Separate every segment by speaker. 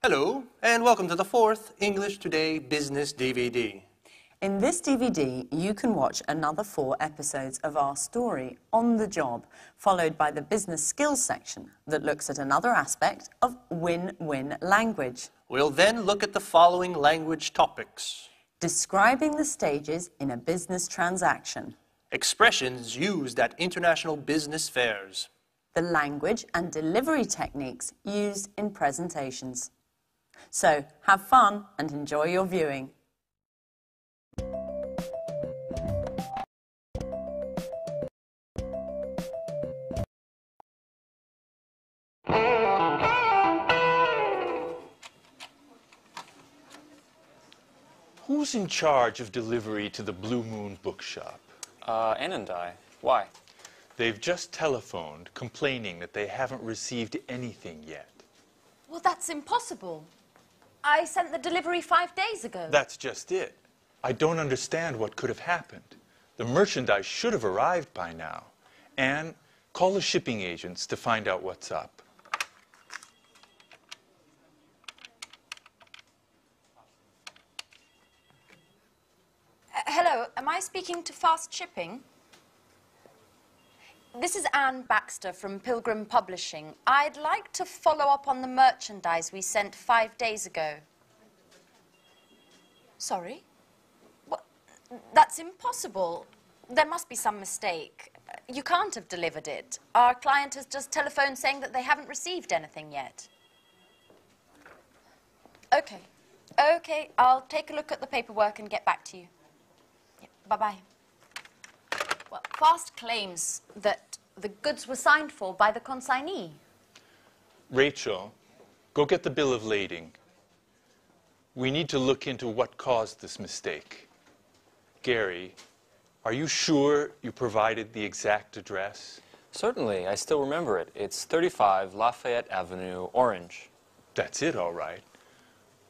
Speaker 1: Hello, and welcome to the fourth English Today Business DVD.
Speaker 2: In this DVD, you can watch another 4 episodes of our story, On the Job, followed by the business skills section that looks at another aspect of win-win language.
Speaker 1: We'll then look at the following language topics.
Speaker 2: Describing the stages in a business transaction.
Speaker 1: Expressions used at international business fairs.
Speaker 2: The language and delivery techniques used in presentations. So, have fun and enjoy your viewing.
Speaker 3: Who's in charge of delivery to the Blue Moon bookshop?
Speaker 4: Ann and I. Why?
Speaker 3: They've just telephoned complaining that they haven't received anything yet.
Speaker 5: Well, that's impossible. I sent the delivery 5 days ago.
Speaker 3: That's just it. I don't understand what could have happened. The merchandise should have arrived by now. Anne, call the shipping agents to find out what's up.
Speaker 5: Hello, am I speaking to Fast Shipping? This is Anne Baxter from Pilgrim Publishing. I'd like to follow up on the merchandise we sent 5 days ago. Sorry? What? That's impossible. There must be some mistake. You can't have delivered it. Our client has just telephoned saying that they haven't received anything yet. Okay. Okay, I'll take a look at the paperwork and get back to you. Yeah, bye-bye. Well, Fast claims that the goods were signed for by the consignee.
Speaker 3: Rachel, go get the bill of lading. We need to look into what caused this mistake. Gary, are you sure you provided the exact address?
Speaker 4: Certainly, I still remember it. It's 35 Lafayette Avenue, Orange.
Speaker 3: That's it, all right.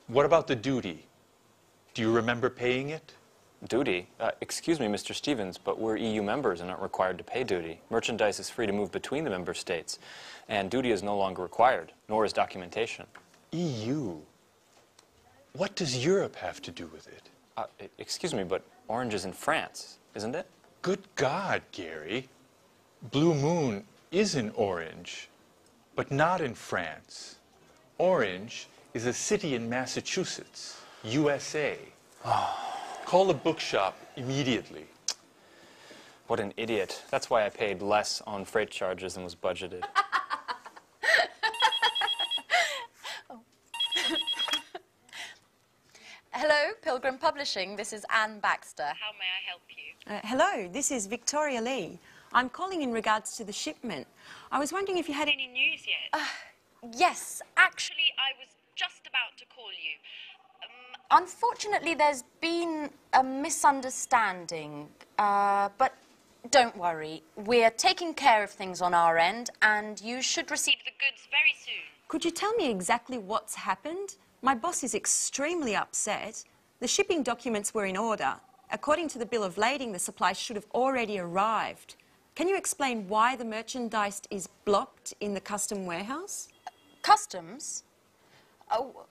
Speaker 3: What about the duty? Do you remember paying it?
Speaker 4: Duty? Excuse me, Mr. Stevens, but we're EU members and aren't required to pay duty. Merchandise is free to move between the member states, and duty is no longer required, nor is documentation.
Speaker 3: EU? What does Europe have to do with it?
Speaker 4: Excuse me, but Orange is in France, isn't it?
Speaker 3: Good God, Gary. Blue Moon is in Orange, but not in France. Orange is a city in Massachusetts, USA. Call the bookshop immediately.
Speaker 4: What an idiot. That's why I paid less on freight charges than was budgeted.
Speaker 5: Hello, Pilgrim Publishing. This is Anne Baxter. How may I help you?
Speaker 6: Hello, this is Victoria Lee. I'm calling in regards to the shipment. I was wondering if you had any news yet.
Speaker 5: Yes, actually, I was just about to call you. Unfortunately, there's been a misunderstanding, but don't worry. We're taking care of things on our end, and you should receive the goods very soon.
Speaker 6: Could you tell me exactly what's happened? My boss is extremely upset. The shipping documents were in order. According to the bill of lading, the supplies should have already arrived. Can you explain why the merchandise is blocked in the custom warehouse?
Speaker 5: Customs? Oh,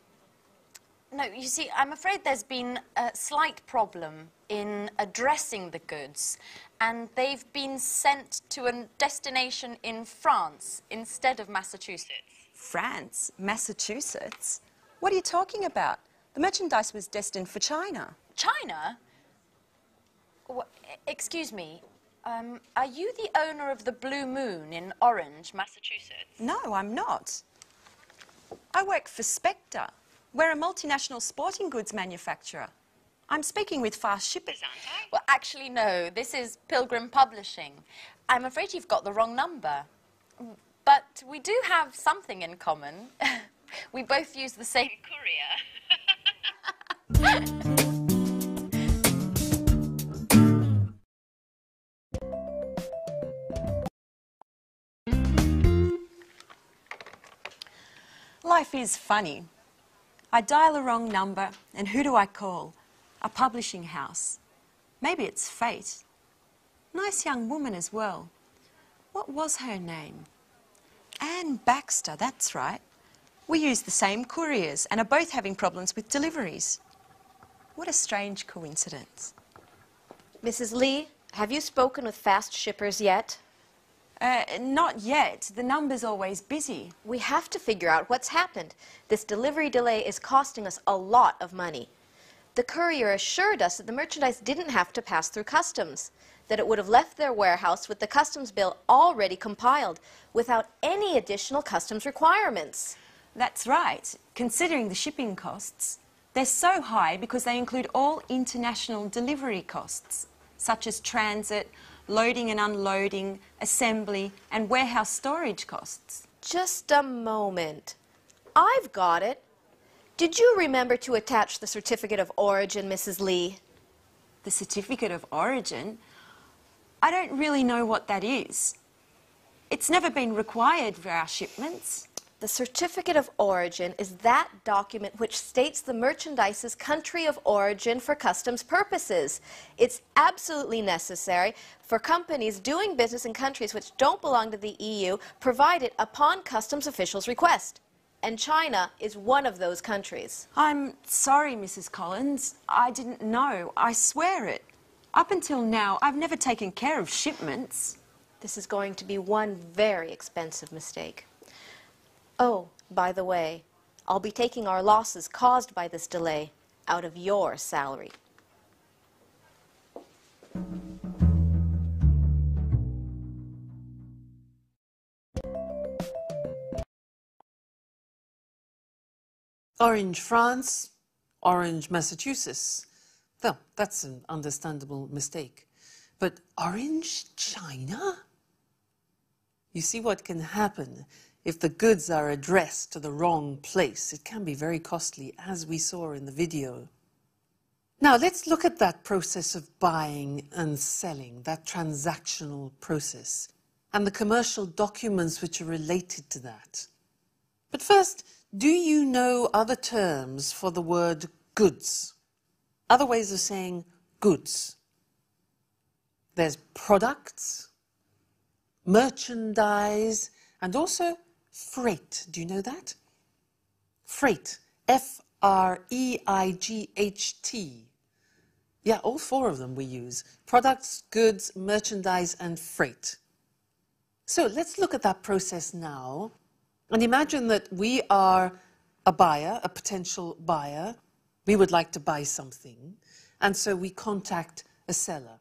Speaker 5: no, you see, I'm afraid there's been a slight problem in addressing the goods, and they've been sent to a destination in France instead of Massachusetts.
Speaker 6: France? Massachusetts? What are you talking about? The merchandise was destined for China.
Speaker 5: China? Excuse me, are you the owner of the Blue Moon in Orange, Massachusetts?
Speaker 6: No, I'm not. I work for Spectre. We're a multinational sporting goods manufacturer. I'm speaking with Fast Shipping.
Speaker 5: Well, actually, no. This is Pilgrim Publishing. I'm afraid you've got the wrong number. But we do have something in common. We both use the same courier.
Speaker 6: Life is funny. I dial a wrong number, and who do I call? A publishing house. Maybe it's fate. Nice young woman as well. What was her name? Anne Baxter, that's right. We use the same couriers and are both having problems with deliveries. What a strange coincidence.
Speaker 7: Mrs. Lee, have you spoken with fast shippers yet?
Speaker 6: Not yet. The number's always busy.
Speaker 7: We have to figure out what's happened. This delivery delay is costing us a lot of money. The courier assured us that the merchandise didn't have to pass through customs, that it would have left their warehouse with the customs bill already compiled, without any additional customs requirements.
Speaker 6: That's right. Considering the shipping costs, they're so high because they include all international delivery costs, such as transit, loading and unloading, assembly, and warehouse storage costs.
Speaker 7: Just a moment. I've got it. Did you remember to attach the certificate of origin, Mrs. Lee?
Speaker 6: The certificate of origin? I don't really know what that is. It's never been required for our shipments.
Speaker 7: The certificate of origin is that document which states the merchandise's country of origin for customs purposes. It's absolutely necessary for companies doing business in countries which don't belong to the EU, provided upon customs officials' request. And China is one of those countries.
Speaker 6: I'm sorry, Mrs. Collins. I didn't know. I swear it. Up until now, I've never taken care of shipments.
Speaker 7: This is going to be one very expensive mistake. Oh, by the way, I'll be taking our losses caused by this delay out of your salary.
Speaker 8: Orange, France, Orange, Massachusetts. Well, that's an understandable mistake. But Orange, China? You see what can happen if the goods are addressed to the wrong place. It can be very costly, as we saw in the video. Now, let's look at that process of buying and selling, that transactional process, and the commercial documents which are related to that. But first, do you know other terms for the word goods? Other ways of saying goods. There's products, merchandise, and also freight. Do you know that? Freight. F-R-E-I-G-H-T. Yeah, all four of them we use. Products, goods, merchandise, and freight. So let's look at that process now. And imagine that we are a buyer, a potential buyer. We would like to buy something. And so we contact a seller.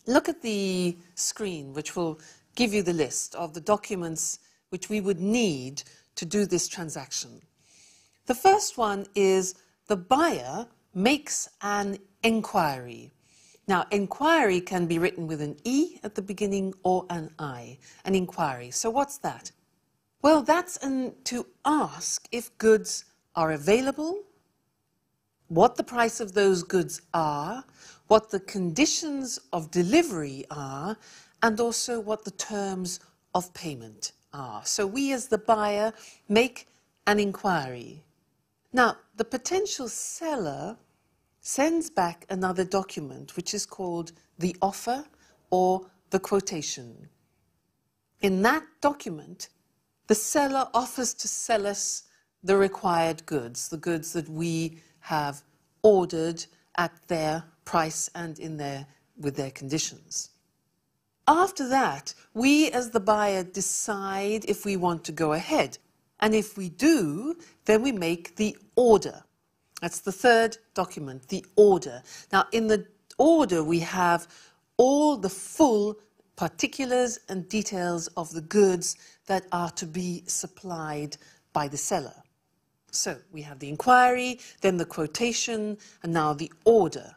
Speaker 8: Look at the screen, which will give you the list of the documents which we would need to do this transaction. The first one is the buyer makes an enquiry. Now, enquiry can be written with an E at the beginning or an I, an inquiry. So what's that? Well, that's to ask if goods are available, what the price of those goods are, what the conditions of delivery are, and also what the terms of payment are. So we as the buyer make an inquiry. Now, the potential seller sends back another document which is called the offer or the quotation. In that document, the seller offers to sell us the required goods, the goods that we have ordered at their price and with their conditions. After that, we as the buyer decide if we want to go ahead. And if we do, then we make the order. That's the third document, the order. Now, in the order, we have all the full particulars and details of the goods that are to be supplied by the seller. So we have the inquiry, then the quotation, and now the order.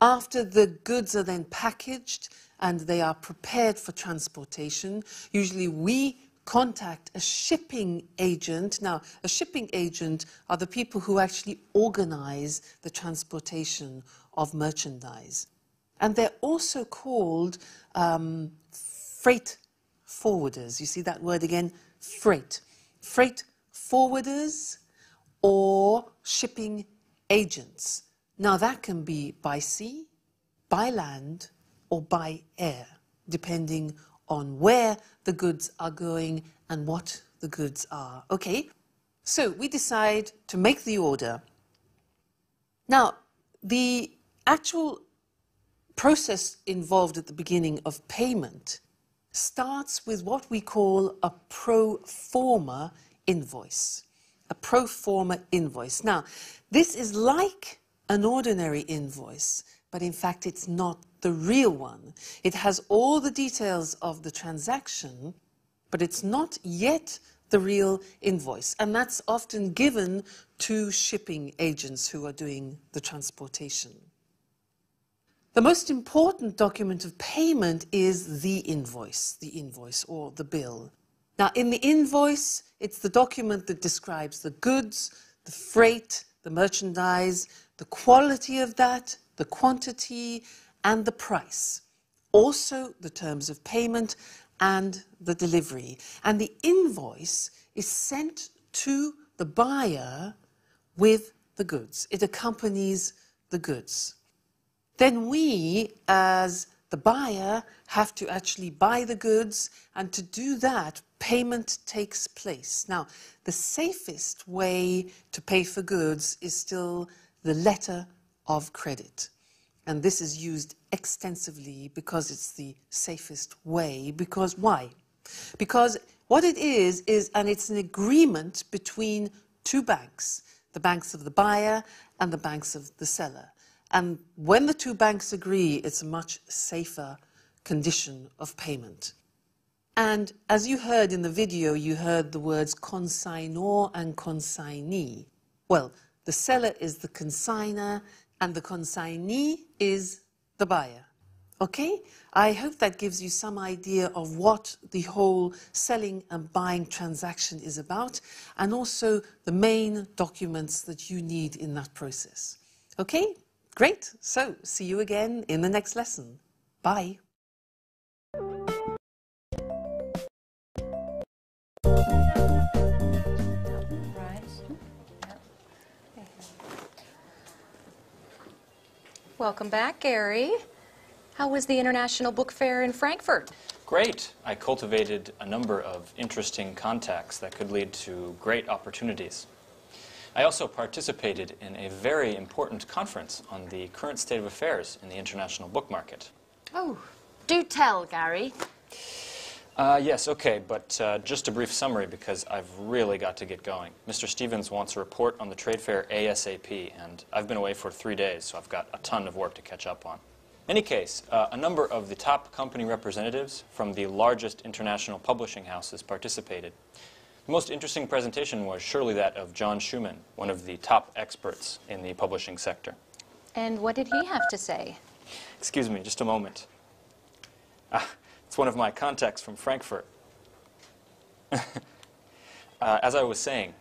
Speaker 8: After the goods are then packaged and they are prepared for transportation, usually we contact a shipping agent. Now, a shipping agent are the people who actually organize the transportation of merchandise. And they're also called freight forwarders. You see that word again? Freight. Freight forwarders or shipping agents. Now, that can be by sea, by land, or by air, depending on where the goods are going and what the goods are. Okay, So we decide to make the order. Now, the actual process involved at the beginning of payment starts with what we call a pro forma invoice. A pro forma invoice. Now, this is like an ordinary invoice, but in fact it's not the real one. It has all the details of the transaction, but it's not yet the real invoice. And that's often given to shipping agents who are doing the transportation. The most important document of payment is the invoice or the bill. Now, in the invoice, it's the document that describes the goods, the freight, the merchandise, the quality of that, the quantity, and the price. Also, the terms of payment and the delivery. And the invoice is sent to the buyer with the goods. It accompanies the goods. Then we, as the buyer, have to actually buy the goods, and to do that, payment takes place. Now, the safest way to pay for goods is still the letter of credit. And this is used extensively because it's the safest way. Because why? Because what it is, and it's an agreement between two banks, the banks of the buyer and the banks of the seller. And when the two banks agree, it's a much safer condition of payment. And as you heard in the video, you heard the words consignor and consignee. Well, the seller is the consignor and the consignee is the buyer. Okay? I hope that gives you some idea of what the whole selling and buying transaction is about, and also the main documents that you need in that process. Okay? Great. So, see you again in the next lesson. Bye.
Speaker 6: Welcome back, Gary. How was the International Book Fair in Frankfurt?
Speaker 4: Great. I cultivated a number of interesting contacts that could lead to great opportunities. I also participated in a very important conference on the current state of affairs in the international book market.
Speaker 5: Oh, do tell, Gary.
Speaker 4: Yes, okay, but just a brief summary because I've really got to get going. Mr. Stevens wants a report on the trade fair ASAP, and I've been away for 3 days, so I've got a ton of work to catch up on. In any case, a number of the top company representatives from the largest international publishing houses participated. The most interesting presentation was surely that of John Schumann, one of the top experts in the publishing sector.
Speaker 6: And what did he have to say?
Speaker 4: Excuse me, just a moment. It's one of my contacts from Frankfurt. As I was saying,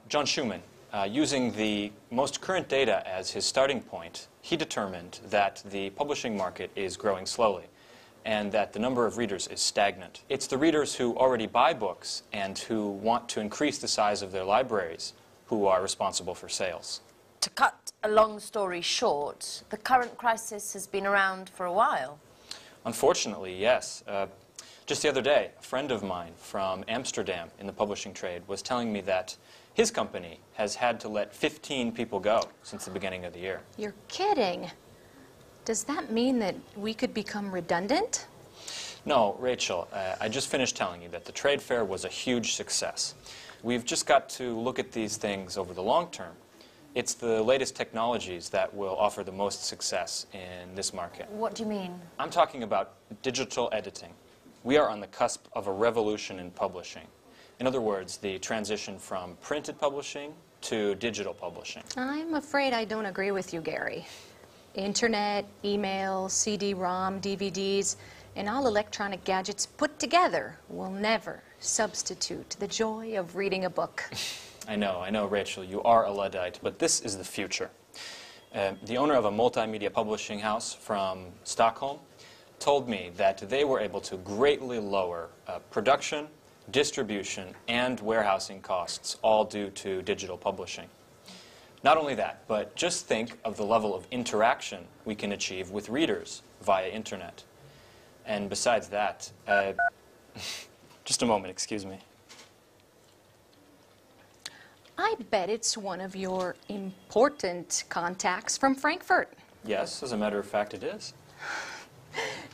Speaker 4: John Schumann, using the most current data as his starting point, he determined that the publishing market is growing slowly and that the number of readers is stagnant. It's the readers who already buy books and who want to increase the size of their libraries who are responsible for sales.
Speaker 5: To cut a long story short, the current crisis has been around for a while.
Speaker 4: Unfortunately, yes. Just the other day, a friend of mine from Amsterdam in the publishing trade was telling me that his company has had to let 15 people go since the beginning of the year.
Speaker 6: You're kidding. Does that mean that we could become redundant?
Speaker 4: No, Rachel, I just finished telling you that the trade fair was a huge success. We've just got to look at these things over the long term. It's the latest technologies that will offer the most success in this market.
Speaker 5: What do you mean?
Speaker 4: I'm talking about digital editing. We are on the cusp of a revolution in publishing. In other words, the transition from printed publishing to digital publishing.
Speaker 6: I'm afraid I don't agree with you, Gary. Internet, email, CD-ROM, DVDs, and all electronic gadgets put together will never substitute the joy of reading a book.
Speaker 4: I know, Rachel, you are a Luddite, but this is the future. The owner of a multimedia publishing house from Stockholm told me that they were able to greatly lower production, distribution, and warehousing costs, all due to digital publishing. Not only that, but just think of the level of interaction we can achieve with readers via internet. And besides that, just a moment, excuse me.
Speaker 9: I bet it's one of your important contacts from Frankfurt.
Speaker 4: Yes, as a matter of fact, it is.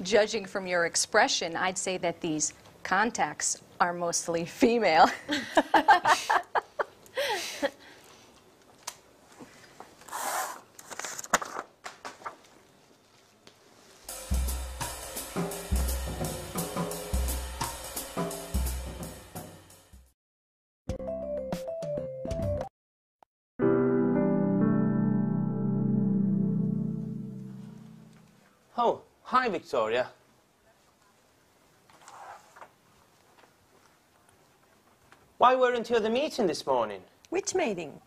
Speaker 9: Judging from your expression, I'd say that these contacts are mostly female.
Speaker 10: Oh, hi, Victoria. Why weren't you at the meeting this morning?
Speaker 6: Which meeting?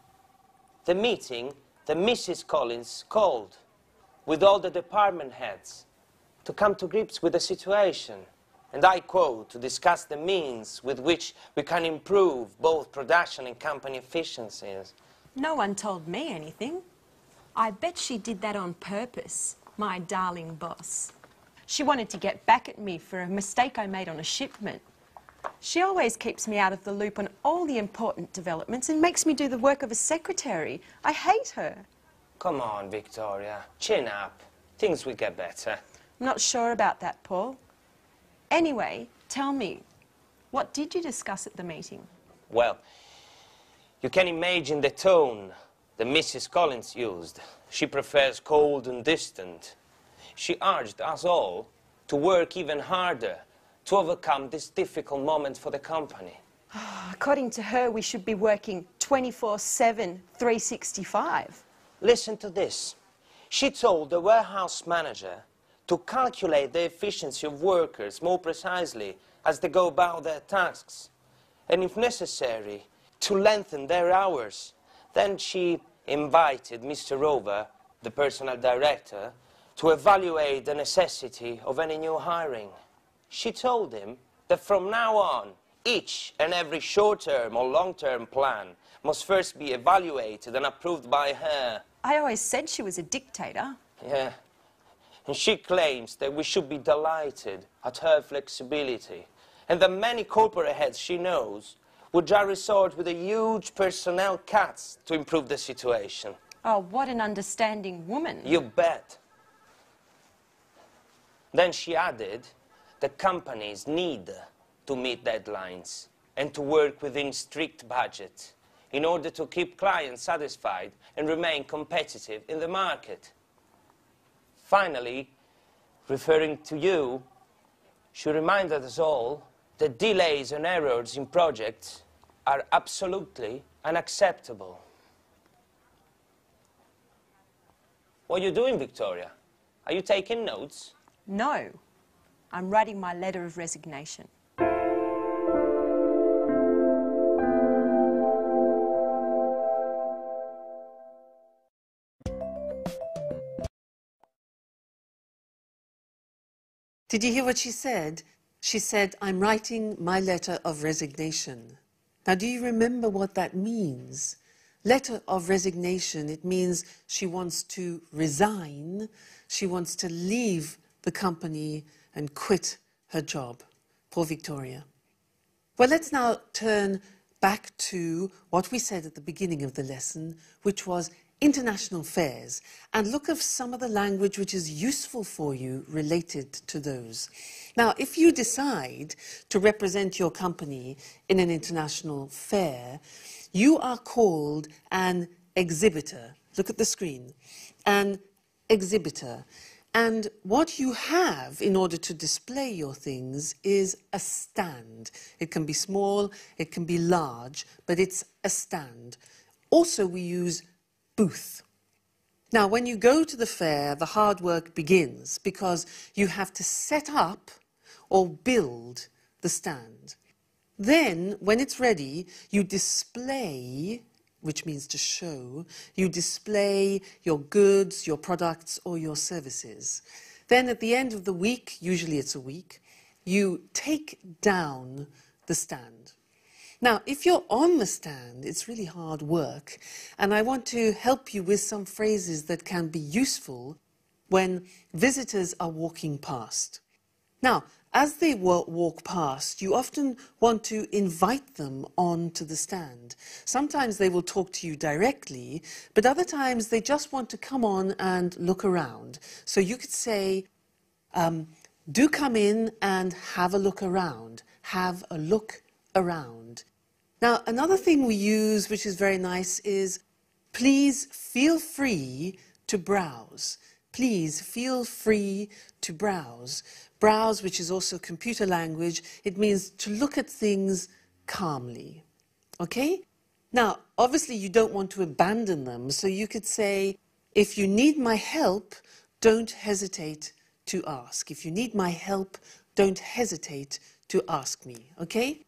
Speaker 10: The meeting that Mrs. Collins called with all the department heads to come to grips with the situation. And I quote, to discuss the means with which we can improve both production and company efficiencies.
Speaker 6: No one told me anything. I bet she did that on purpose, my darling boss. She wanted to get back at me for a mistake I made on a shipment. She always keeps me out of the loop on all the important developments and makes me do the work of a secretary. I hate her.
Speaker 10: Come on, Victoria, chin up. Things will get better.
Speaker 6: I'm not sure about that, Paul. Anyway, tell me, what did you discuss at the meeting?
Speaker 10: Well, you can imagine the tone that Mrs. Collins used. She prefers cold and distant. She urged us all to work even harder to overcome this difficult moment for the company.
Speaker 6: According to her, we should be working 24/7, 365.
Speaker 10: Listen to this. She told the warehouse manager to calculate the efficiency of workers more precisely as they go about their tasks, and if necessary, to lengthen their hours. Then she invited Mr. Rover, the personnel director, to evaluate the necessity of any new hiring. She told him that from now on, each and every short-term or long-term plan must first be evaluated and approved by her.
Speaker 6: I always said she was a dictator.
Speaker 10: Yeah. And she claims that we should be delighted at her flexibility, and that many corporate heads she knows would just resort with a huge personnel cuts to improve the situation.
Speaker 6: Oh, what an understanding woman.
Speaker 10: You bet. Then she added that companies need to meet deadlines and to work within strict budget in order to keep clients satisfied and remain competitive in the market. Finally, referring to you, she reminded us all that delays and errors in projects are absolutely unacceptable. What are you doing, Victoria? Are you taking notes?
Speaker 6: No, I'm writing my letter of resignation.
Speaker 8: Did you hear what she said? She said, I'm writing my letter of resignation. Now, do you remember what that means? Letter of resignation, it means she wants to resign, she wants to leave the company and quit her job. Poor Victoria. Well, let's now turn back to what we said at the beginning of the lesson, which was international fairs, and look at some of the language which is useful for you related to those. Now, if you decide to represent your company in an international fair, you are called an exhibitor. Look at the screen. An exhibitor. And what you have in order to display your things is a stand. It can be small, it can be large, but it's a stand. Also, we use booth. Now, when you go to the fair, the hard work begins because you have to set up or build the stand. Then, when it's ready, you display, which means to show, you display your goods, your products, or your services. Then at the end of the week, usually it's a week, you take down the stand. Now, if you're on the stand, it's really hard work, and I want to help you with some phrases that can be useful when visitors are walking past. Now, as they walk past, you often want to invite them onto the stand. Sometimes they will talk to you directly, but other times they just want to come on and look around. So you could say, do come in and have a look around. Have a look around. Now, another thing we use, which is very nice, is please feel free to browse. Please feel free to browse. Browse, which is also computer language, it means to look at things calmly. Okay? Now, obviously you don't want to abandon them, so you could say, if you need my help, don't hesitate to ask. If you need my help, don't hesitate to ask me. Okay?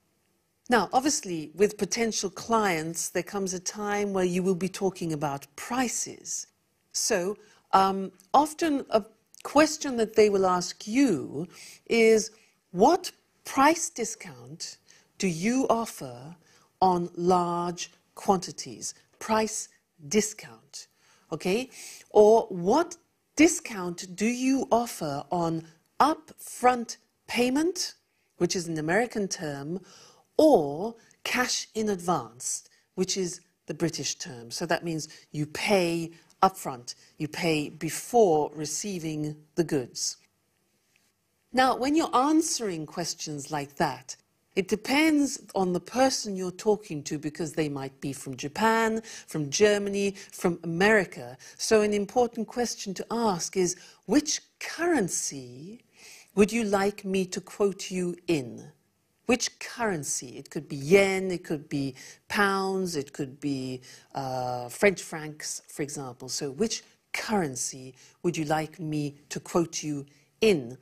Speaker 8: Now, obviously, with potential clients, there comes a time where you will be talking about prices. So, often a question that they will ask you is, what price discount do you offer on large quantities? Price discount, okay? Or what discount do you offer on upfront payment, which is an American term, or cash in advance, which is the British term. So that means you pay upfront, you pay before receiving the goods. Now, when you're answering questions like that, it depends on the person you're talking to, because they might be from Japan, from Germany, from America. So an important question to ask is, which currency would you like me to quote you in? Which currency? It could be yen, it could be pounds, it could be French francs, for example. So which currency would you like me to quote you in?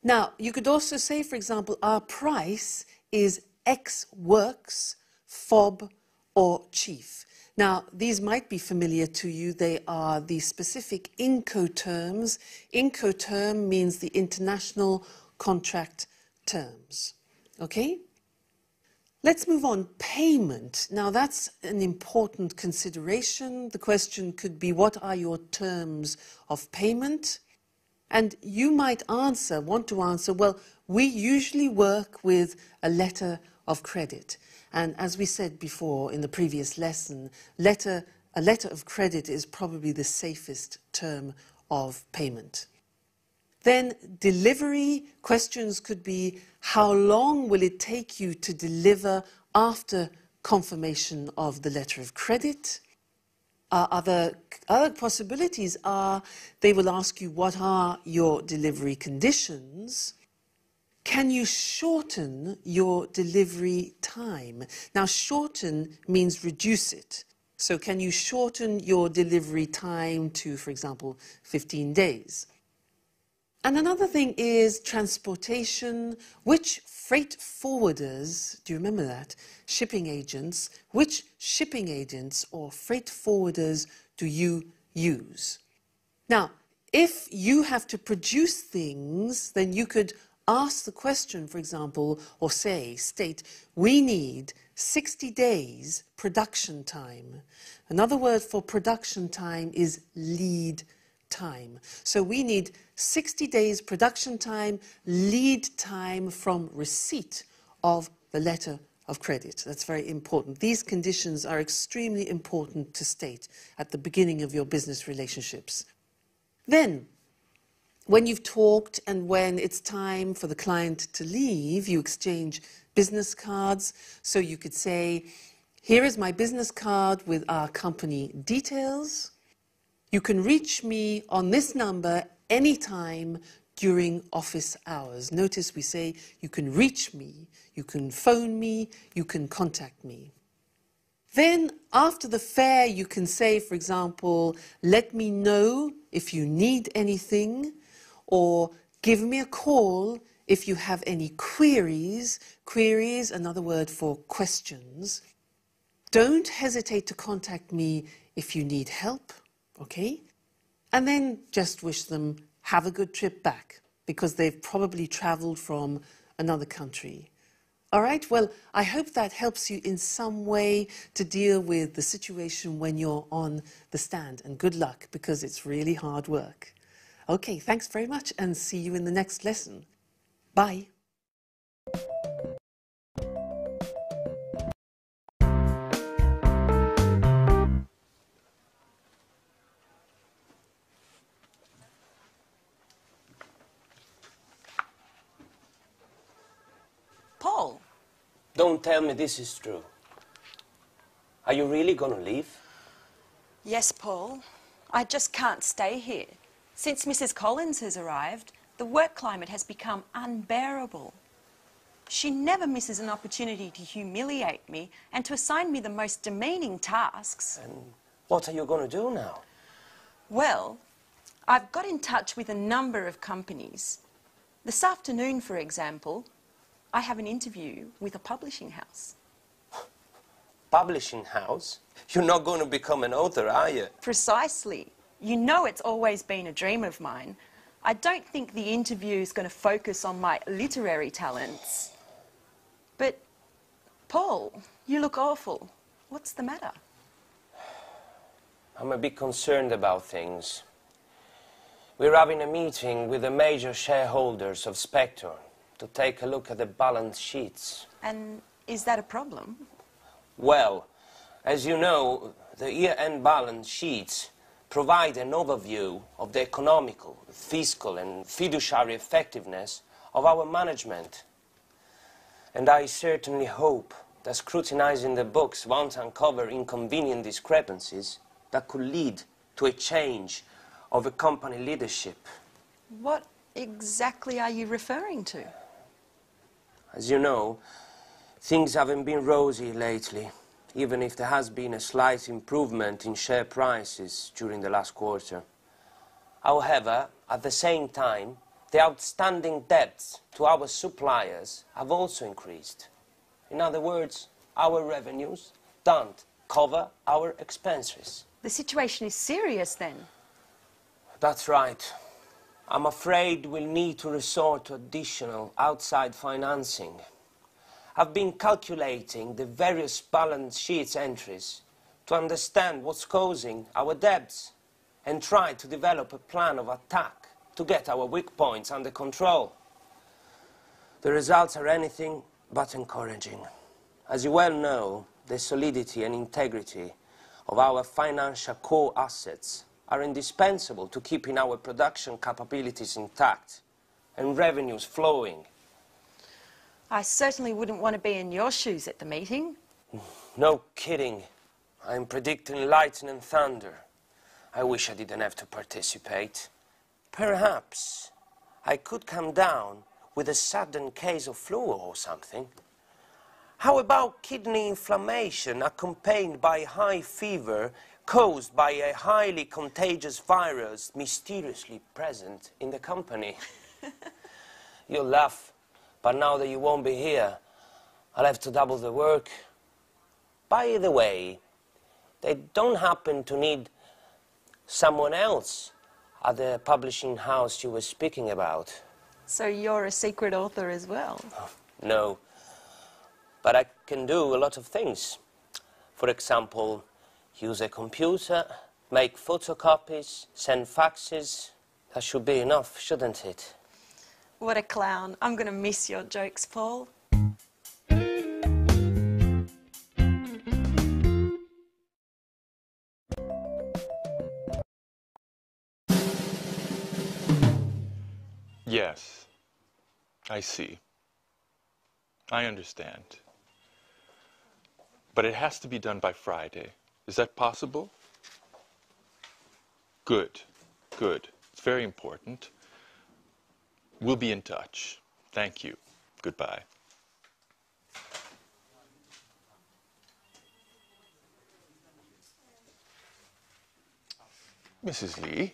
Speaker 8: Now, you could also say, for example, our price is X works, fob, or chief. Now, these might be familiar to you. They are the specific Incoterms. Incoterm means the international contract terms. Okay? Let's move on. Payment. Now, that's an important consideration. The question could be, what are your terms of payment? And you might want to answer, well, we usually work with a letter of credit. And as we said before in the previous lesson, a letter of credit is probably the safest term of payment. Then delivery questions could be, how long will it take you to deliver after confirmation of the letter of credit? Other possibilities are, they will ask you, what are your delivery conditions? Can you shorten your delivery time? Now, shorten means reduce it. So can you shorten your delivery time to, for example, 15 days? And another thing is transportation. Which freight forwarders, do you remember that? Shipping agents. Which shipping agents or freight forwarders do you use? Now, if you have to produce things, then you could ask the question, for example, or state, we need 60 days production time. Another word for production time is lead time. So we need 60 days production time, lead time from receipt of the letter of credit. That's very important. These conditions are extremely important to state at the beginning of your business relationships. Then, when you've talked and when it's time for the client to leave, you exchange business cards. So you could say, here is my business card with our company details. You can reach me on this number anytime during office hours. Notice we say you can reach me, you can phone me, you can contact me. Then after the fair, you can say, for example, let me know if you need anything, or give me a call if you have any queries. Queries, another word for questions. Don't hesitate to contact me if you need help. Okay? And then just wish them have a good trip back, because they've probably traveled from another country. All right? Well, I hope that helps you in some way to deal with the situation when you're on the stand. And good luck, because it's really hard work. Okay, thanks very much, and see you in the next lesson. Bye.
Speaker 6: Paul,
Speaker 10: Don't tell me this is true. Are you really going to leave?
Speaker 6: yes, Paul. I just can't stay here. Since Mrs. Collins has arrived, the work climate has become unbearable. She never misses an opportunity to humiliate me and to assign me the most demeaning tasks.
Speaker 10: And what are you going to do now?
Speaker 6: Well, I've got in touch with a number of companies. This afternoon, for example, I have an interview with a publishing house.
Speaker 10: Publishing house? You're not going to become an author, are you?
Speaker 6: Precisely. You know it's always been a dream of mine. I don't think the interview is going to focus on my literary talents. But, Paul, you look awful. What's the matter?
Speaker 10: I'm a bit concerned about things. We're having a meeting with the major shareholders of Spector to take a look at the balance sheets.
Speaker 6: And is that a problem?
Speaker 10: Well, as you know, the year-end balance sheets provide an overview of the economical, fiscal and fiduciary effectiveness of our management. And I certainly hope that scrutinizing the books won't uncover inconvenient discrepancies that could lead to a change of a company leadership.
Speaker 6: What exactly are you referring to?
Speaker 10: As you know, things haven't been rosy lately, even if there has been a slight improvement in share prices during the last quarter. However, at the same time, the outstanding debts to our suppliers have also increased. In other words, our revenues don't cover our expenses.
Speaker 6: The situation is serious then.
Speaker 10: That's right. I'm afraid we'll need to resort to additional outside financing. I've been calculating the various balance sheets entries to understand what's causing our debts and try to develop a plan of attack to get our weak points under control. The results are anything but encouraging. As you well know, the solidity and integrity of our financial core assets are indispensable to keeping our production capabilities intact and revenues flowing.
Speaker 6: I certainly wouldn't want to be in your shoes at the meeting.
Speaker 10: No kidding. I'm predicting lightning and thunder. I wish I didn't have to participate. Perhaps I could come down with a sudden case of flu or something. How about kidney inflammation accompanied by high fever caused by a highly contagious virus mysteriously present in the company? You'll laugh, but now that you won't be here, I'll have to double the work. By the way, they don't happen to need someone else at the publishing house you were speaking about.
Speaker 6: So you're a secret author as well?
Speaker 10: No, but I can do a lot of things. For example, use a computer, make photocopies, send faxes. That should be enough, shouldn't it?
Speaker 6: What a clown. I'm going to miss your jokes, Paul.
Speaker 3: Yes, I see. I understand. But it has to be done by Friday. Is that possible? Good, good. It's very important. We'll be in touch. Thank you. Goodbye. Mrs. Lee,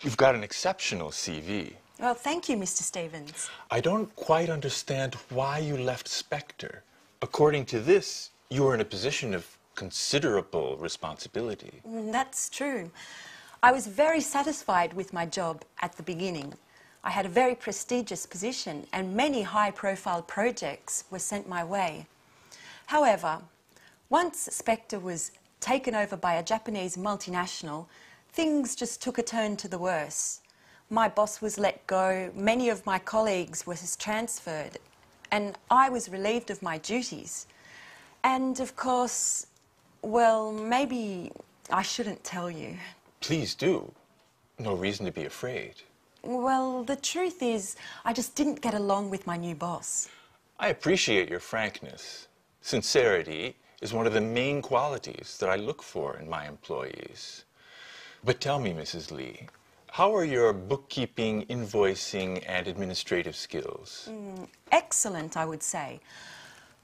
Speaker 3: you've got an exceptional CV.
Speaker 6: Well, thank you, Mr. Stevens.
Speaker 3: I don't quite understand why you left Spector. According to this, you were in a position of considerable responsibility.
Speaker 6: That's true. I was very satisfied with my job at the beginning. I had a very prestigious position and many high-profile projects were sent my way. However, once Spector was taken over by a Japanese multinational, things just took a turn to the worse. My boss was let go, many of my colleagues were transferred, and I was relieved of my duties. And of course, well, maybe I shouldn't tell you.
Speaker 3: Please do. No reason to be afraid.
Speaker 6: Well, the truth is, I just didn't get along with my new boss.
Speaker 3: I appreciate your frankness. Sincerity is one of the main qualities that I look for in my employees. But tell me, Mrs. Lee, how are your bookkeeping, invoicing, and administrative skills?
Speaker 6: Excellent, I would say.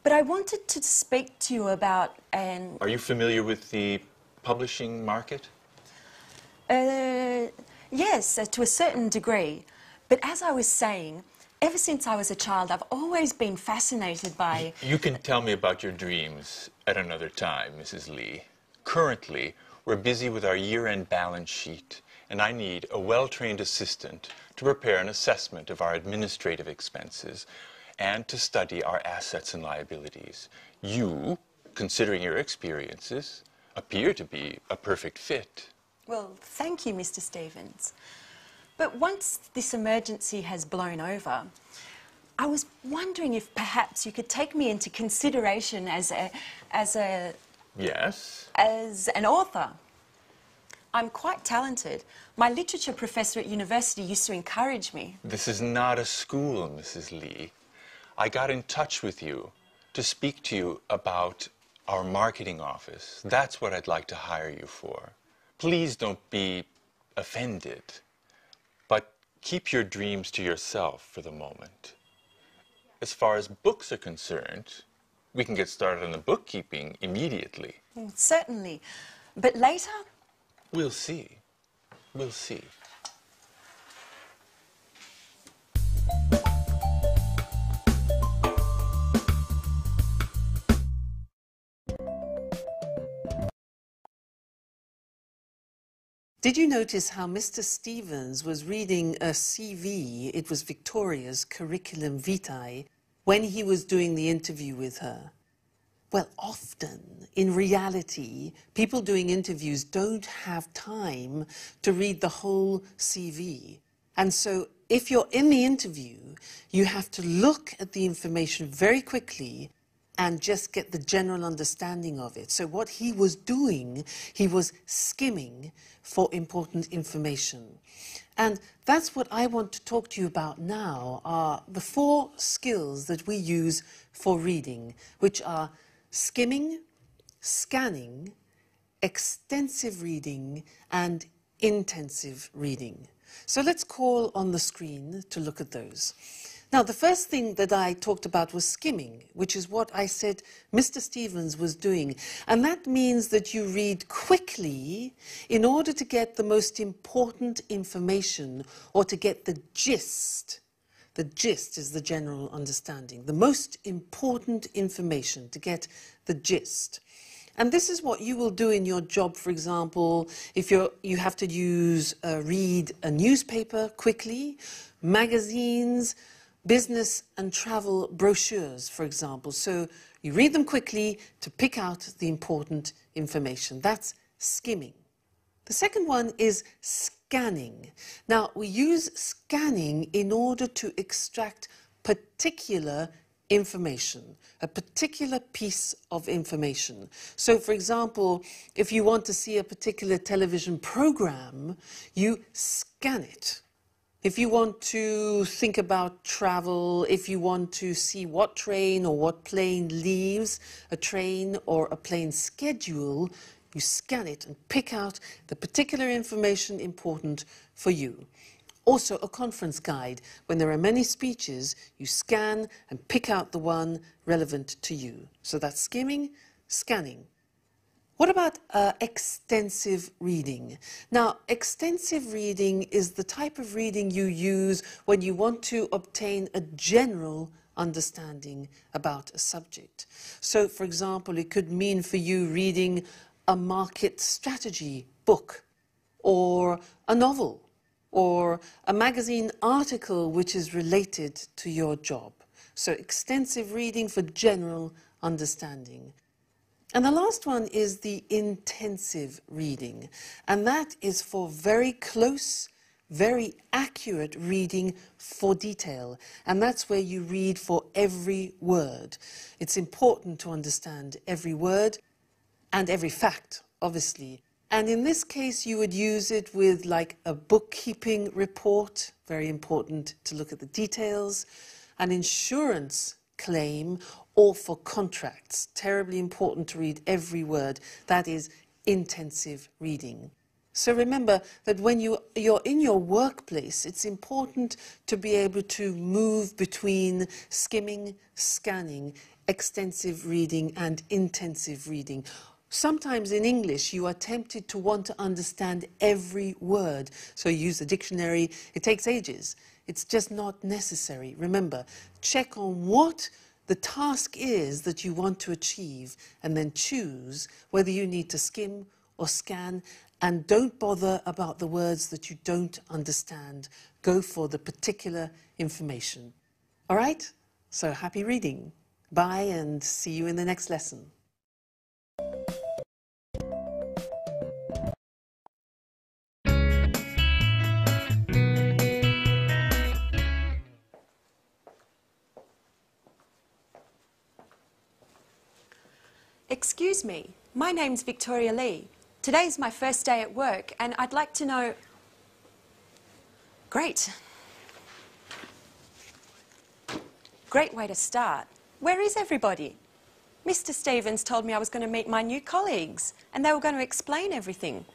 Speaker 6: But I wanted to speak to you about
Speaker 3: Are you familiar with the publishing market?
Speaker 6: Yes, to a certain degree. But as I was saying, ever since I was a child, I've always been fascinated by...
Speaker 3: You can tell me about your dreams at another time, Mrs. Lee. Currently, we're busy with our year-end balance sheet, and I need a well-trained assistant to prepare an assessment of our administrative expenses and to study our assets and liabilities. You, considering your experiences, appear to be a perfect fit.
Speaker 6: Well, thank you, Mr. Stevens. But once this emergency has blown over, I was wondering if perhaps you could take me into consideration as
Speaker 3: Yes?
Speaker 6: as an author. I'm quite talented. My literature professor at university used to encourage me.
Speaker 3: This is not a school, Mrs. Lee. I got in touch with you to speak to you about our marketing office. That's what I'd like to hire you for. Please don't be offended, but keep your dreams to yourself for the moment. As far as books are concerned, we can get started on the bookkeeping immediately.
Speaker 6: Certainly. But later?
Speaker 3: We'll see. We'll see.
Speaker 8: Did you notice how Mr. Stevens was reading a CV, it was Victoria's curriculum vitae, when he was doing the interview with her? Well, often, in reality, people doing interviews don't have time to read the whole CV. And so, if you're in the interview, you have to look at the information very quickly and just get the general understanding of it. So what he was doing, he was skimming for important information. And that's what I want to talk to you about now, are the 4 skills that we use for reading, which are skimming, scanning, extensive reading, and intensive reading. So let's call on the screen to look at those. Now, the first thing that I talked about was skimming, which is what I said Mr. Stevens was doing. And that means that you read quickly in order to get the most important information or to get the gist. The gist is the general understanding, the most important information, to get the gist. And this is what you will do in your job, for example, if you have to read a newspaper quickly, magazines, business and travel brochures, for example. So you read them quickly to pick out the important information. That's skimming. The second one is scanning. Now, we use scanning in order to extract particular information, a particular piece of information. So, for example, if you want to see a particular television program, you scan it. If you want to think about travel, if you want to see what train or what plane leaves a train or a plane schedule, you scan it and pick out the particular information important for you. Also, a conference guide. When there are many speeches, you scan and pick out the one relevant to you. So that's skimming, scanning. What about extensive reading? Now, extensive reading is the type of reading you use when you want to obtain a general understanding about a subject. So, for example, it could mean for you reading a market strategy book, or a novel, or a magazine article which is related to your job. So, extensive reading for general understanding. And the last one is the intensive reading, and that is for very close, very accurate reading for detail. And that's where you read for every word. It's important to understand every word and every fact, obviously. And in this case, you would use it with like a bookkeeping report, very important to look at the details, an insurance claim, or for contracts. Terribly important to read every word. That is intensive reading. So remember that when you're in your workplace, it's important to be able to move between skimming, scanning, extensive reading and intensive reading. Sometimes in English you are tempted to want to understand every word, so you use the dictionary. It takes ages. It's just not necessary. Remember, check on what the task is that you want to achieve and then choose whether you need to skim or scan, and don't bother about the words that you don't understand. Go for the particular information. All right? So happy reading. Bye and see you in the next lesson.
Speaker 6: Excuse me, my name's Victoria Lee. Today's my first day at work and I'd like to know... Great. Great way to start. Where is everybody? Mr. Stevens told me I was going to meet my new colleagues and they were going to explain everything.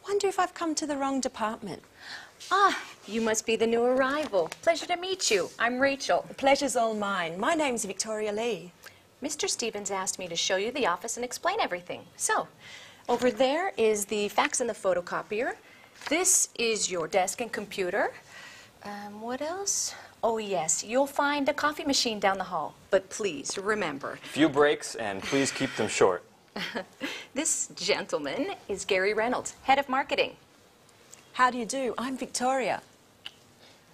Speaker 6: Wonder if I've come to the wrong department.
Speaker 9: Ah, you must be the new arrival. Pleasure to meet you. I'm Rachel.
Speaker 6: The pleasure's all mine. My name's Victoria Lee.
Speaker 9: Mr. Stevens asked me to show you the office and explain everything. So, over there is the fax and the photocopier. This is your desk and computer. What else? Oh, yes, you'll find a coffee machine down the hall. But please, remember...
Speaker 4: Few breaks, and please keep them short.
Speaker 9: This gentleman is Gary Reynolds, head of marketing.
Speaker 6: How do you do? I'm Victoria.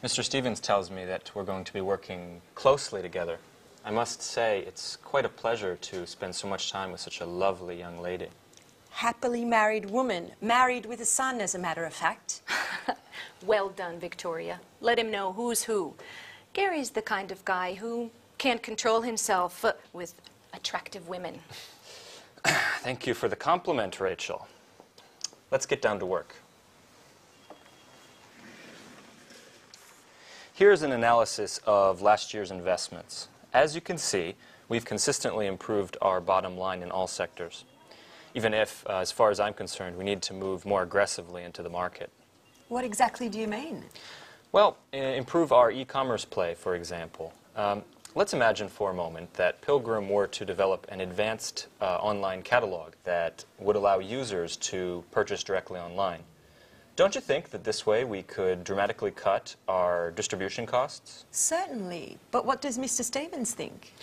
Speaker 4: Mr. Stevens tells me that we're going to be working closely together. I must say, it's quite a pleasure to spend so much time with such a lovely young lady.
Speaker 6: Happily married woman. Married with a son, as a matter of fact.
Speaker 9: Well done, Victoria. Let him know who's who. Gary's the kind of guy who can't control himself with attractive women.
Speaker 4: Thank you for the compliment, Rachel. Let's get down to work. Here's an analysis of last year's investments. As you can see, we've consistently improved our bottom line in all sectors, even if, as far as I'm concerned, we need to move more aggressively into the market.
Speaker 6: What exactly do you mean?
Speaker 4: Well, improve our e-commerce play, for example. Let's imagine for a moment that Pilgrim were to develop an advanced online catalog that would allow users to purchase directly online. Don't you think that this way we could dramatically cut our distribution costs?
Speaker 6: Certainly, but what does Mr. Stevens think?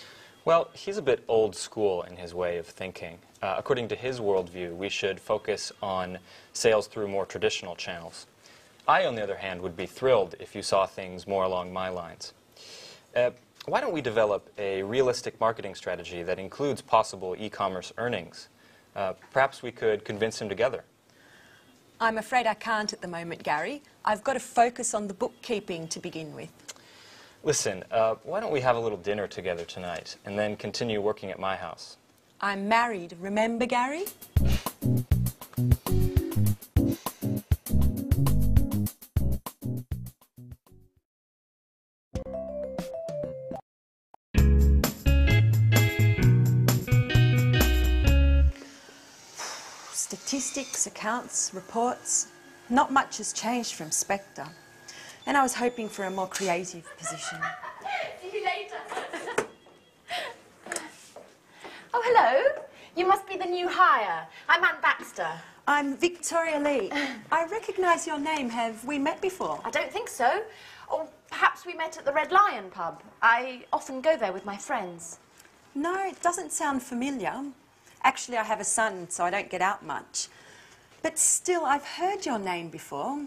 Speaker 4: Well, he's a bit old school in his way of thinking. According to his worldview, we should focus on sales through more traditional channels. I, on the other hand, would be thrilled if you saw things more along my lines. Why don't we develop a realistic marketing strategy that includes possible e-commerce earnings? Perhaps we could convince him together.
Speaker 6: I'm afraid I can't at the moment, Gary. I've got to focus on the bookkeeping to begin with.
Speaker 4: Listen, why don't we have a little dinner together tonight and then continue working at my house?
Speaker 6: I'm married, remember, Gary? Statistics, accounts, reports. Not much has changed from Spectre. And I was hoping for a more creative position.
Speaker 5: See you later. Oh, hello. You must be the new hire. I'm Anne Baxter.
Speaker 6: I'm Victoria Lee. I recognise your name. Have we met before?
Speaker 5: I don't think so. Or perhaps we met at the Red Lion pub. I often go there with my friends.
Speaker 6: No, it doesn't sound familiar. Actually, I have a son, so I don't get out much. But still, I've heard your name before.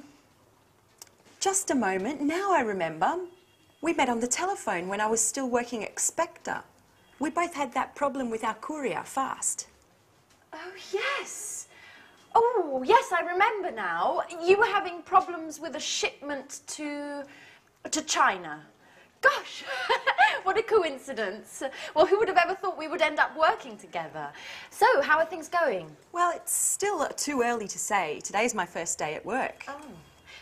Speaker 6: Just a moment, now I remember. We met on the telephone when I was still working at Spectre. We both had that problem with our courier, Fast.
Speaker 5: Oh, yes. Oh, yes, I remember now. You were having problems with a shipment to China. Gosh, what a coincidence. Well, who would have ever thought we would end up working together? So, how are things going?
Speaker 6: Well, it's still too early to say. Today's my first day at work.
Speaker 5: Oh,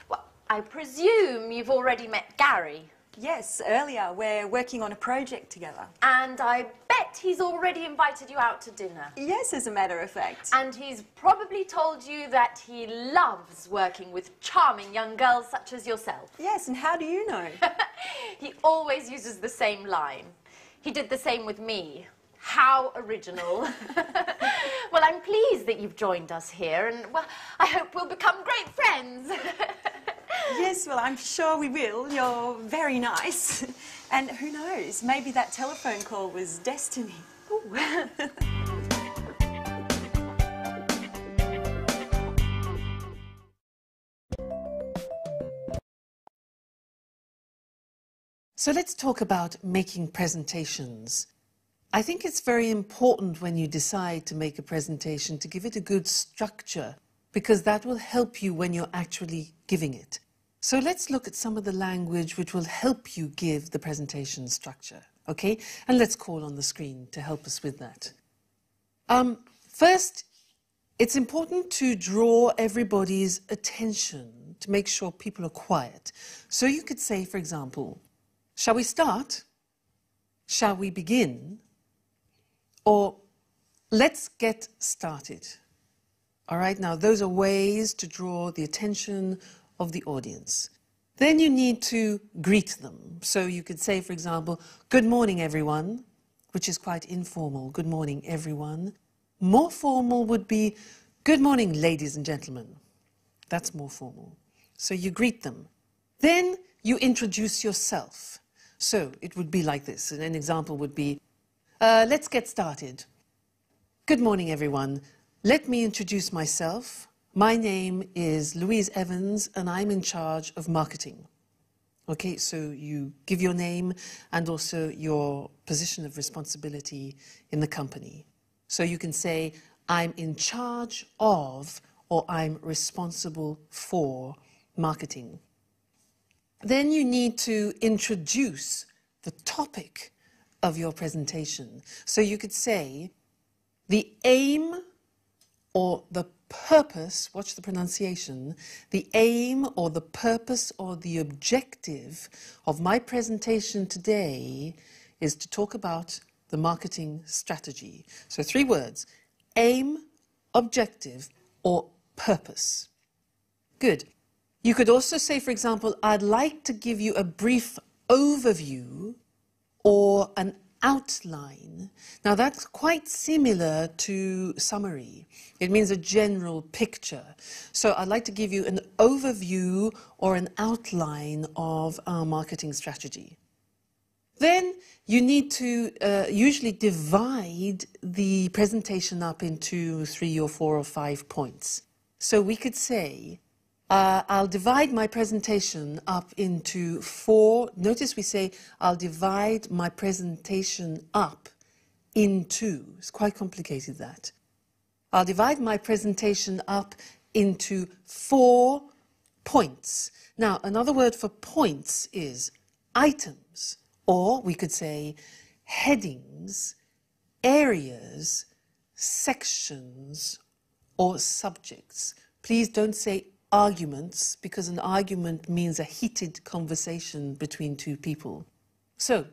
Speaker 5: well, I presume you've already met Gary.
Speaker 6: Yes, earlier. We're working on a project together.
Speaker 5: And I bet he's already invited you out to dinner.
Speaker 6: Yes, as a matter of fact.
Speaker 5: And he's probably told you that he loves working with charming young girls such as yourself.
Speaker 6: Yes, and how do you know?
Speaker 5: He always uses the same line. He did the same with me. How original. Well, I'm pleased that you've joined us here, and, well, I hope we'll become great friends.
Speaker 6: Yes, well, I'm sure we will. You're very nice. And who knows, maybe that telephone call was destiny.
Speaker 8: So let's talk about making presentations. I think it's very important when you decide to make a presentation to give it a good structure, because that will help you when you're actually giving it. So let's look at some of the language which will help you give the presentation structure, okay? And let's call on the screen to help us with that. First, it's important to draw everybody's attention to make sure people are quiet. So you could say, for example, shall we start? Shall we begin? Or let's get started. All right, now those are ways to draw the attention of the audience. Then you need to greet them. So you could say, for example, good morning, everyone, which is quite informal. Good morning, everyone. More formal would be, good morning, ladies and gentlemen. That's more formal. So you greet them. Then you introduce yourself. So it would be like this. And an example would be, let's get started. Good morning, everyone. Let me introduce myself. My name is Louise Evans, and I'm in charge of marketing. Okay, so you give your name and also your position of responsibility in the company. So you can say, I'm in charge of, or I'm responsible for marketing. Then you need to introduce the topic of your presentation. So you could say, the aim or the purpose, watch the pronunciation, the aim or the purpose or the objective of my presentation today is to talk about the marketing strategy. So 3 words, aim, objective, or purpose. Good. You could also say, for example, I'd like to give you a brief overview or an outline. Now that's quite similar to summary. It means a general picture. So I'd like to give you an overview or an outline of our marketing strategy. Then you need to usually divide the presentation up into 3 or 4 or 5 points. So we could say, I'll divide my presentation up into 4. Notice we say, I'll divide my presentation up into. It's quite complicated, that. I'll divide my presentation up into 4 points. Now, another word for points is items, or we could say headings, areas, sections, or subjects. Please don't say arguments, because an argument means a heated conversation between 2 people. So,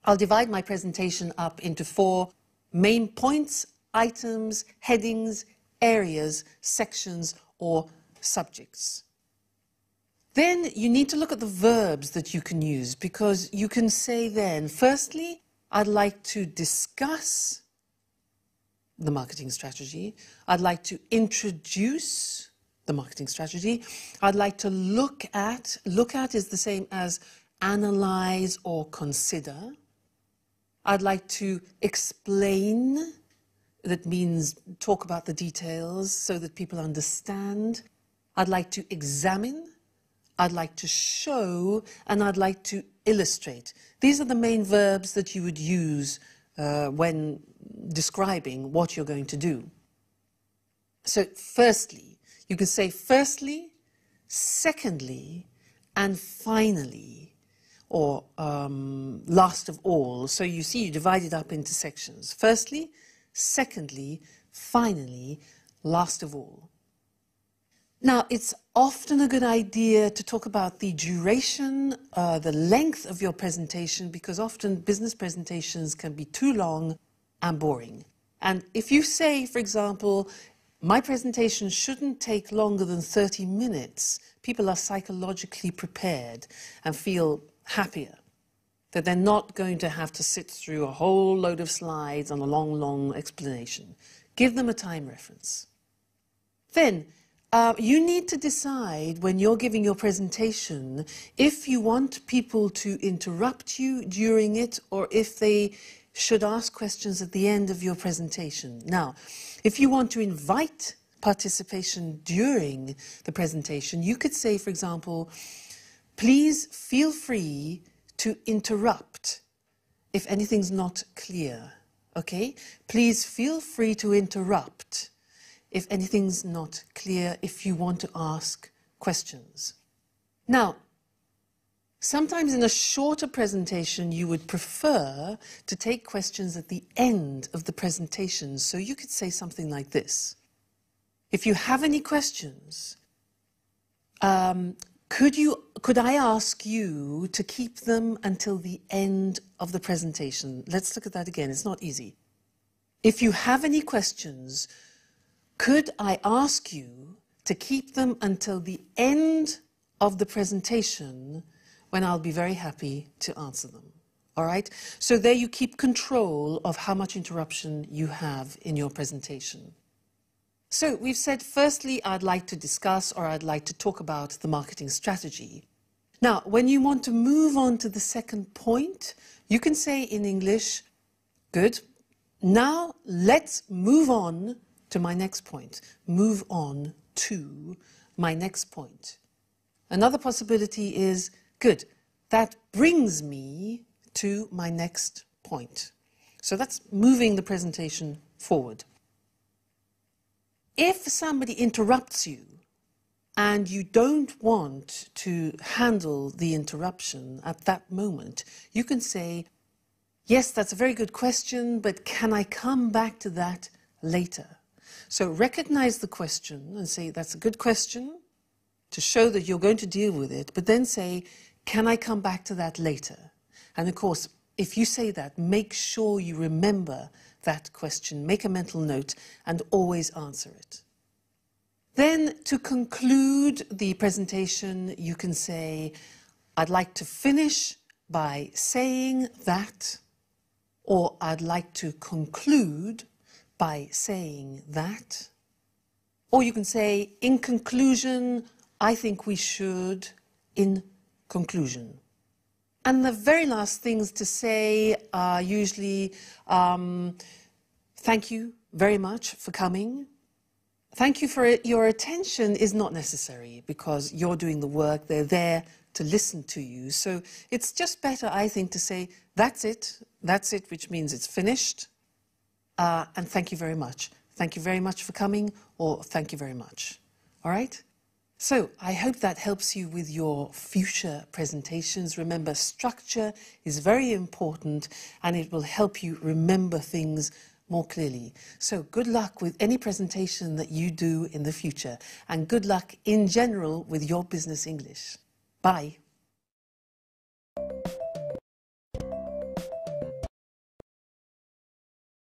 Speaker 8: I'll divide my presentation up into 4 main points, items, headings, areas, sections, or subjects. Then you need to look at the verbs that you can use, because you can say then, firstly, I'd like to discuss the marketing strategy. I'd like to introduce the marketing strategy. I'd like to look at is the same as analyze or consider. I'd like to explain, that means talk about the details so that people understand. I'd like to examine, I'd like to show, and I'd like to illustrate. These are the main verbs that you would use when describing what you're going to do. So firstly, you can say firstly, secondly, and finally, or last of all. So you see, you divide it up into sections. Firstly, secondly, finally, last of all. Now, it's often a good idea to talk about the duration, the length of your presentation, because often business presentations can be too long and boring. And if you say, for example, my presentation shouldn't take longer than 30 minutes, people are psychologically prepared and feel happier that they're not going to have to sit through a whole load of slides on a long, long explanation. Give them a time reference. Then, you need to decide when you're giving your presentation if you want people to interrupt you during it or if they should ask questions at the end of your presentation. Now, if you want to invite participation during the presentation, you could say, for example, please feel free to interrupt if anything's not clear. Okay? Please feel free to interrupt if anything's not clear, if you want to ask questions. Now, sometimes in a shorter presentation, you would prefer to take questions at the end of the presentation. So you could say something like this. If you have any questions, could I ask you to keep them until the end of the presentation? Let's look at that again. It's not easy. If you have any questions, could I ask you to keep them until the end of the presentation, when I'll be very happy to answer them? All right? So there you keep control of how much interruption you have in your presentation. So we've said, firstly, I'd like to discuss or I'd like to talk about the marketing strategy. Now, when you want to move on to the second point, you can say in English, good, now let's move on to my next point. Move on to my next point. Another possibility is, good, that brings me to my next point. So that's moving the presentation forward. If somebody interrupts you and you don't want to handle the interruption at that moment, you can say, yes, that's a very good question, but can I come back to that later? So recognize the question and say, that's a good question, to show that you're going to deal with it, but then say, can I come back to that later? And of course, if you say that, make sure you remember that question, make a mental note, and always answer it. Then, to conclude the presentation, you can say, I'd like to finish by saying that, or I'd like to conclude by saying that. Or you can say, in conclusion, I think we should, in conclusion. And the very last things to say are usually, thank you very much for coming. Thank you for your attention is not necessary because you're doing the work, they're there to listen to you. So it's just better, I think, to say, that's it, which means it's finished. And thank you very much. Thank you very much for coming, or thank you very much. All right? So I hope that helps you with your future presentations. Remember, structure is very important and it will help you remember things more clearly. So good luck with any presentation that you do in the future, and good luck in general with your business English. Bye.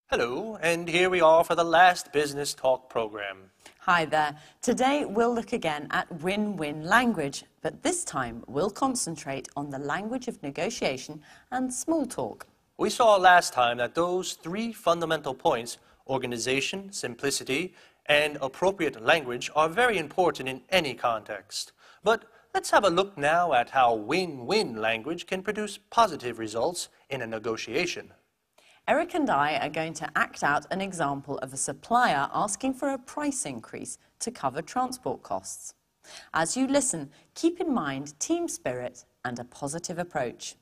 Speaker 1: Hello, and here we are for the last Business Talk program.
Speaker 2: Hi there. Today we'll look again at win-win language, but this time we'll concentrate on the language of negotiation and small talk.
Speaker 1: We saw last time that those three fundamental points, organization, simplicity, and appropriate language, are very important in any context. But let's have a look now at how win-win language can produce positive results in a negotiation.
Speaker 2: Eric and I are going to act out an example of a supplier asking for a price increase to cover transport costs. As you listen, keep in mind team spirit and a positive approach.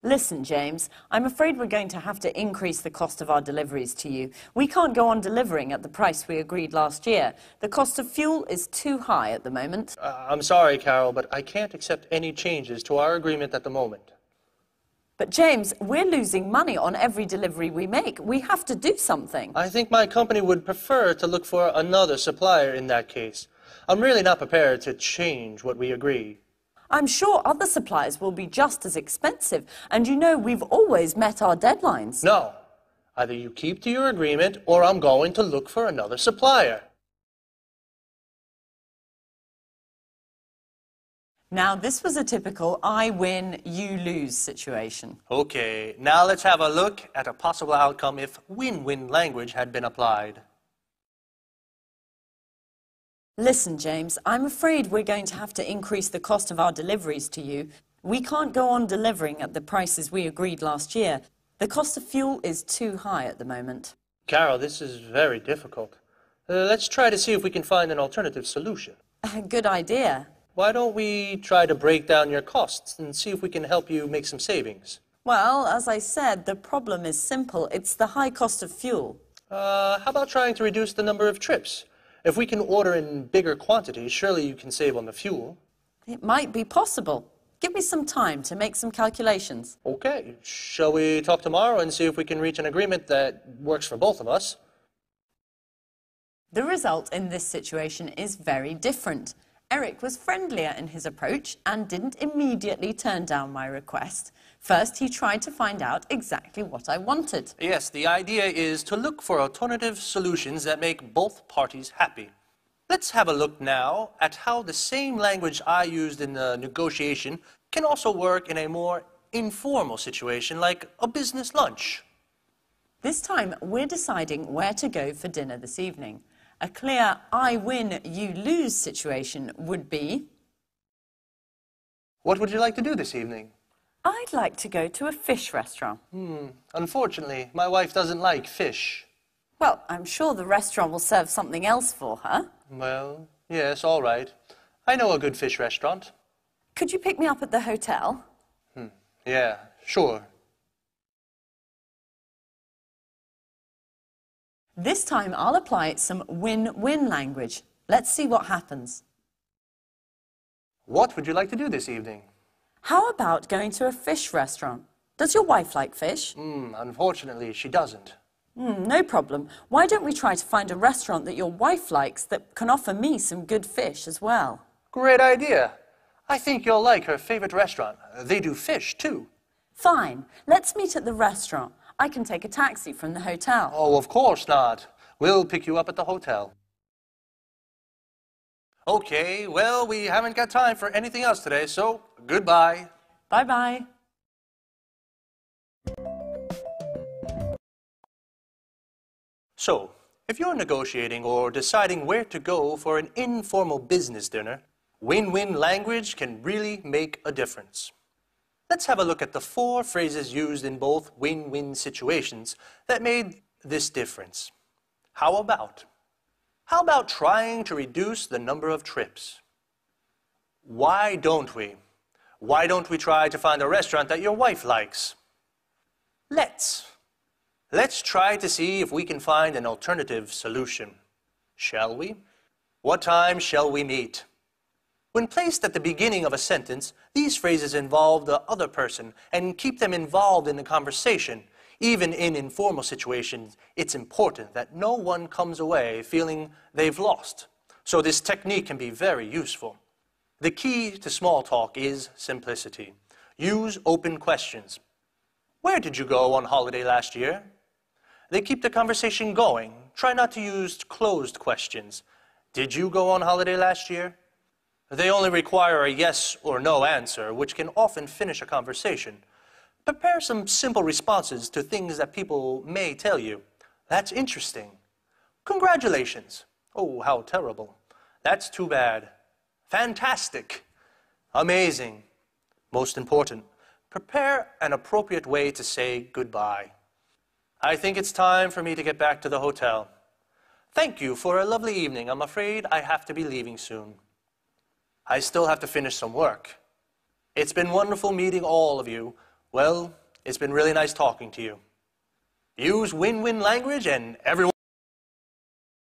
Speaker 2: Listen, James, I'm afraid we're going to have to increase the cost of our deliveries to you. We can't go on delivering at the price we agreed last year. The cost of fuel is too high at the moment.
Speaker 1: I'm sorry, Carol, but I can't accept any changes to our agreement at the moment.
Speaker 2: But James, we're losing money on every delivery we make. We have to do something.
Speaker 1: I think my company would prefer to look for another supplier in that case. I'm really not prepared to change what we agree.
Speaker 2: I'm sure other suppliers will be just as expensive, and you know we've always met our deadlines.
Speaker 1: No. Either you keep to your agreement, or I'm going to look for another supplier.
Speaker 2: Now, this was a typical I win, you lose situation.
Speaker 1: Okay, now let's have a look at a possible outcome if win-win language had been applied.
Speaker 2: Listen, James, I'm afraid we're going to have to increase the cost of our deliveries to you. We can't go on delivering at the prices we agreed last year. The cost of fuel is too high at the moment.
Speaker 1: Carol, this is very difficult. Let's try to see if we can find an alternative solution.
Speaker 2: Good idea.
Speaker 1: Why don't we try to break down your costs and see if we can help you make some savings?
Speaker 2: Well, as I said, the problem is simple. It's the high cost of fuel.
Speaker 1: How about trying to reduce the number of trips? If we can order in bigger quantities, surely you can save on the fuel.
Speaker 2: It might be possible. Give me some time to make some calculations.
Speaker 1: Okay, shall we talk tomorrow and see if we can reach an agreement that works for both of us?
Speaker 2: The result in this situation is very different. Eric was friendlier in his approach and didn't immediately turn down my request. First, he tried to find out exactly what I wanted.
Speaker 1: Yes, the idea is to look for alternative solutions that make both parties happy. Let's have a look now at how the same language I used in the negotiation can also work in a more informal situation like a business lunch.
Speaker 2: This time, we're deciding where to go for dinner this evening. A clear I win, you lose situation would be...
Speaker 1: What would you like to do this evening?
Speaker 2: I'd like to go to a fish restaurant.
Speaker 1: Unfortunately, my wife doesn't like fish.
Speaker 2: Well, I'm sure the restaurant will serve something else for her.
Speaker 1: Well, yes, all right. I know a good fish restaurant.
Speaker 2: Could you pick me up at the hotel?
Speaker 1: Yeah, sure.
Speaker 2: This time I'll apply some win-win language. Let's see what happens.
Speaker 1: What would you like to do this evening?
Speaker 2: How about going to a fish restaurant? Does your wife like fish?
Speaker 1: Unfortunately, she doesn't.
Speaker 2: No problem. Why don't we try to find a restaurant that your wife likes that can offer me some good fish as well?
Speaker 1: Great idea. I think you'll like her favorite restaurant. They do fish, too.
Speaker 2: Fine. Let's meet at the restaurant. I can take a taxi from the hotel.
Speaker 1: Oh, of course not. We'll pick you up at the hotel. Okay, well, we haven't got time for anything else today, so goodbye.
Speaker 2: Bye-bye.
Speaker 1: So, if you're negotiating or deciding where to go for an informal business dinner, win-win language can really make a difference. Let's have a look at the 4 phrases used in both win-win situations that made this difference. How about trying to reduce the number of trips? Why don't we? Why don't we try to find a restaurant that your wife likes? Let's try to see if we can find an alternative solution. Shall we? What time shall we meet? When placed at the beginning of a sentence, these phrases involve the other person and keep them involved in the conversation. Even in informal situations, it's important that no one comes away feeling they've lost. So this technique can be very useful. The key to small talk is simplicity. Use open questions. Where did you go on holiday last year? They keep the conversation going. Try not to use closed questions. Did you go on holiday last year? They only require a yes or no answer, which can often finish a conversation. Prepare some simple responses to things that people may tell you. That's interesting. Congratulations. Oh, how terrible. That's too bad. Fantastic. Amazing. Most important, prepare an appropriate way to say goodbye. I think it's time for me to get back to the hotel. Thank you for a lovely evening. I'm afraid I have to be leaving soon. I still have to finish some work. It's been wonderful meeting all of you. Well, it's been really nice talking to you. Use win-win language and everyone